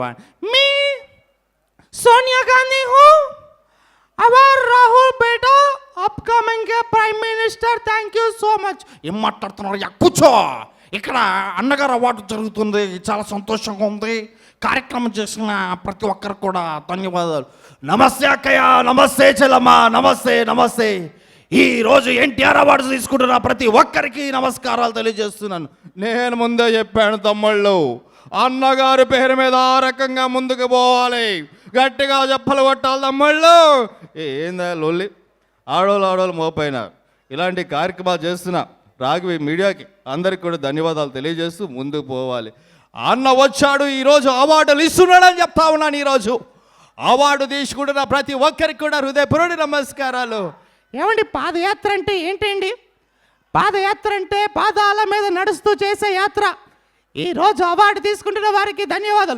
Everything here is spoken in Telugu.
मैं सोनिया गांधी हूँ और राहुल बेटा अपकमिंग के prime minister thank you so much. ఏం మాట్లాడుతున్నారు? కూర్చో. ఇక్కడ అన్నగారు అవార్డు జరుగుతుంది, చాలా సంతోషంగా ఉంది. కార్యక్రమం చేసిన ప్రతి ఒక్కరికి కూడా ధన్యవాదాలు. నమస్తే అక్కయ్య, నమస్తే చెల్లమ్మ, నమస్తే నమస్తే. ఈరోజు ఎన్టీఆర్ అవార్డు తీసుకుంటున్న ప్రతి ఒక్కరికి నమస్కారాలు తెలియజేస్తున్నాను. నేను ముందే చెప్పాను తమ్ముళ్ళు, అన్నగారి పేరు మీద ఆ రకంగా ముందుకు పోవాలి, గట్టిగా చెప్పలు కొట్టాలి తమ్ముళ్ళు. ఏందా లొల్లి? ఆడోళ్ళు మోపైన ఇలాంటి కార్యక్రమాలు చేస్తున్నా రాఘవి మీడియాకి అందరికి కూడా ధన్యవాదాలు తెలియజేస్తూ ముందుకు పోవాలి. అన్న వచ్చాడు, ఈరోజు అవార్డులు ఇస్తున్నాడని చెప్తా ఉన్నాను. ఈరోజు అవార్డు తీసుకుంటున్న ప్రతి ఒక్కరికి కూడా హృదయపూర్వక నమస్కారాలు. ఏమండి, పాదయాత్ర అంటే ఏంటండి? పాదయాత్ర అంటే పాదాల మీద నడుస్తూ చేసే యాత్ర. ఈరోజు అవార్డు తీసుకుంటున్న వారికి ధన్యవాదాలు.